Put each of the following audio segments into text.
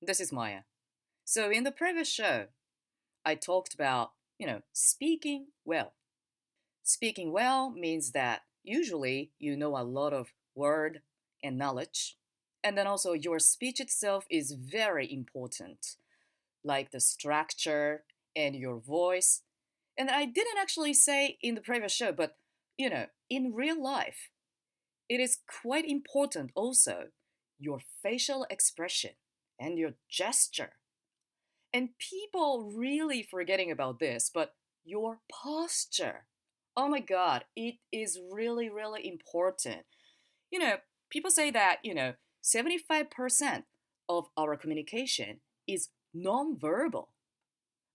This is Maya. So, in the previous show, I talked about, speaking well. Speaking well means that usually you know a lot of word and knowledge. And then also, your speech itself is very important, like the structure and your voice. And I didn't actually say in the previous show, but, in real life, it is quite important also your facial expression and your gesture. And people really forgetting about this, but your posture. Oh my god, it is really, really important. You know, people say that, 75% of our communication is nonverbal.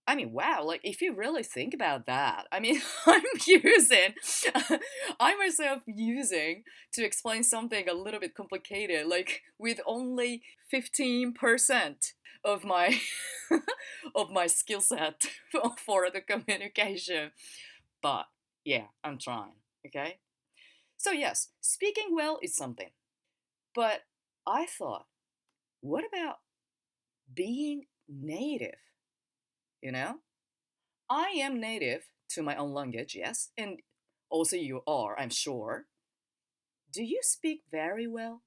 I mean, wow, like if you really think about that, I mean, using, I myself using to explain something a little bit complicated, like with only 15% of my of my skill set for the communication. But yeah, I'm trying, okay? So yes, speaking well is something. But I thought, what about being native, you know? I am native to my own language, yes, and also you are, I'm sure. Do you speak very well?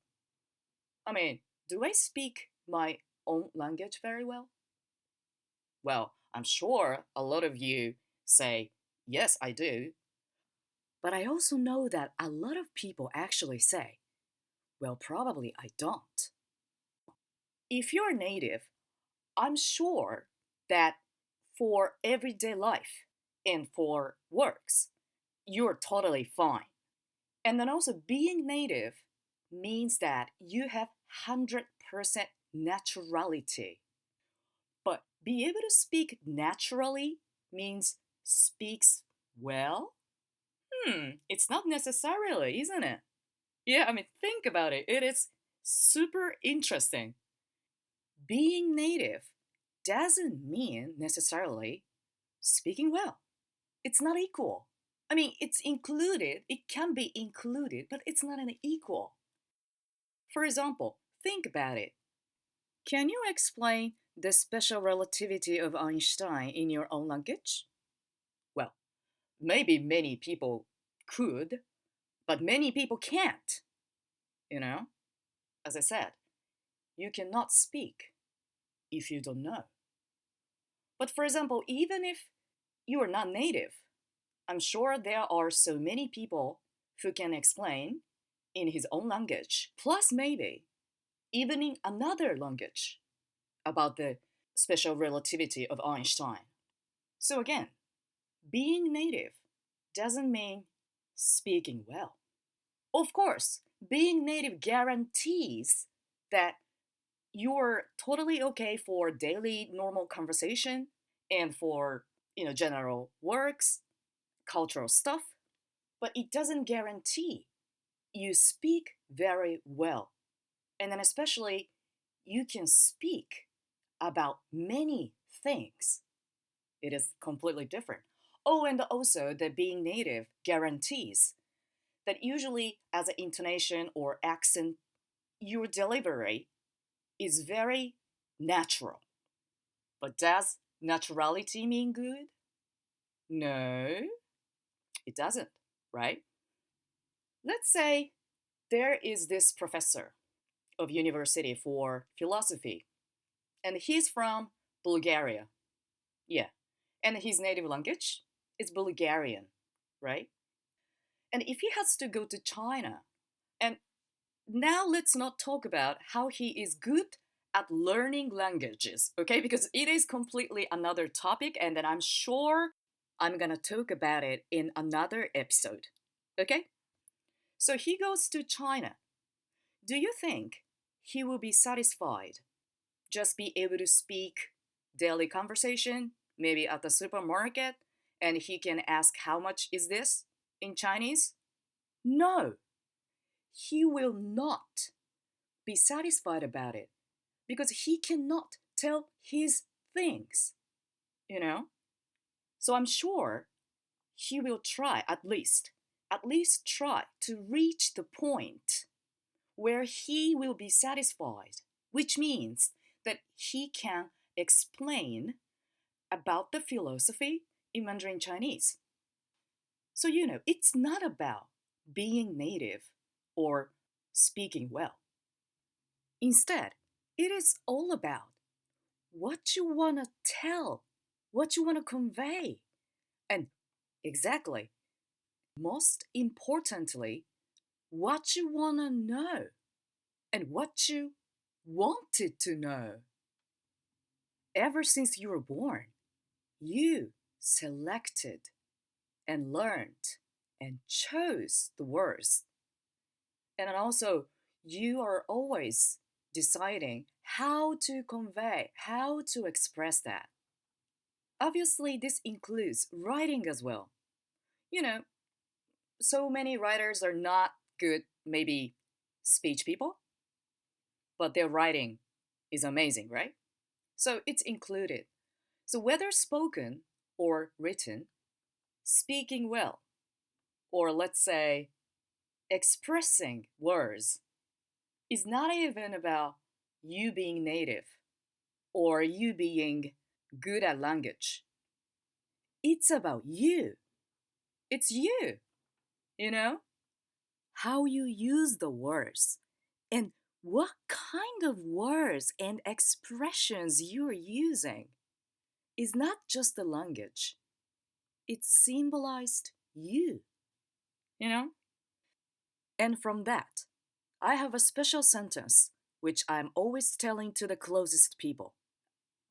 I mean, do I speak my own language very well? Well, I'm sure a lot of you say, yes, I do. But I also know that a lot of people actually say, well, probably I don't. If you're native, I'm sure that for everyday life and for works, you're totally fine. And then also being native means that you have 100% naturality. But be able to speak naturally means speaks well? It's not necessarily, isn't it? Yeah, I mean, think about it. It is super interesting. Being native doesn't mean necessarily speaking well. It's not equal. I mean, it's included, it can be included, but it's not an equal. For example, think about it. Can you explain the special relativity of Einstein in your own language? Well, maybe many people could, but many people can't. You know, as I said, you cannot speak if you don't know. But for example, even if you are not native, I'm sure there are so many people who can explain in his own language, plus maybe even in another language about the special relativity of Einstein. So again, being native doesn't mean speaking well. Of course, being native guarantees that you're totally okay for daily normal conversation and for, general works, cultural stuff, but it doesn't guarantee you speak very well. And then especially you can speak about many things. It is completely different. Oh, and also the being native guarantees that usually as an intonation or accent, your delivery is very natural. But does naturality mean good? No, it doesn't, right? Let's say there is this professor of university for philosophy, and he's from Bulgaria. Yeah. And his native language is Bulgarian, right? And if he has to go to China, and now let's not talk about how he is good at learning languages, okay? Because it is completely another topic, and then I'm sure I'm gonna talk about it in another episode, okay? So he goes to China. Do you think he will be satisfied just be able to speak daily conversation, maybe at the supermarket, and he can ask how much is this in Chinese? No, he will not be satisfied about it because he cannot tell his things, you know? So I'm sure he will try at least try to reach the point where he will be satisfied, which means that he can explain about the philosophy in Mandarin Chinese. So, it's not about being native or speaking well. Instead, it is all about what you want to tell, what you want to convey, and exactly, most importantly, what you want to know and what you wanted to know. Ever since you were born, you selected and learned and chose the words. And then also, you are always deciding how to convey, how to express that. Obviously, this includes writing as well. You know, so many writers are not good, maybe speech people, but their writing is amazing, right? So it's included. So whether spoken or written, speaking well, or let's say expressing words, is not even about you being native or you being good at language. It's about you. It's you, you know? How you use the words and what kind of words and expressions you're using is not just the language. It symbolized you, you know? And from that, I have a special sentence which I'm always telling to the closest people.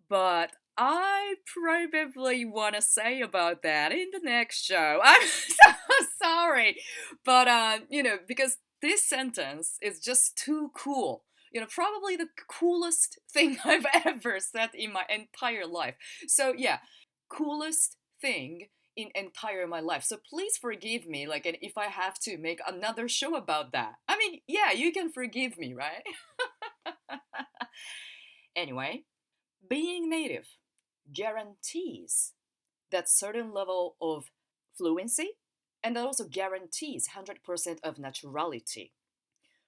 But I probably want to say about that in the next show. I'm so sorry. But, because this sentence is just too cool. Probably the coolest thing I've ever said in my entire life. So, yeah, coolest thing in entire my life. So please forgive me, like, and if I have to make another show about that. I mean, yeah, you can forgive me, right? Anyway, being native guarantees that certain level of fluency and that also guarantees 100% of naturality.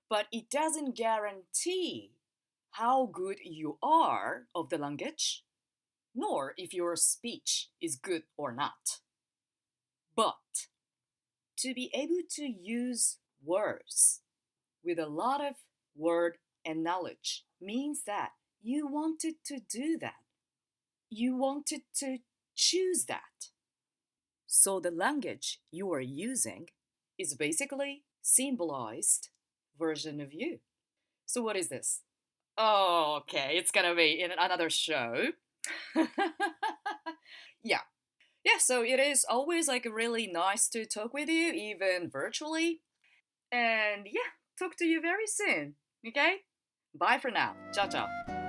But it doesn't guarantee how good you are of the language, nor if your speech is good or not. But to be able to use words with a lot of word and knowledge means that you wanted to do that. You wanted to choose that. So the language you are using is basically symbolized version of you. So what is this? Oh, okay, it's gonna be in another show. Yeah. Yeah, so it is always like really nice to talk with you, even virtually. And yeah, talk to you very soon. Okay? Bye for now. Ciao, ciao.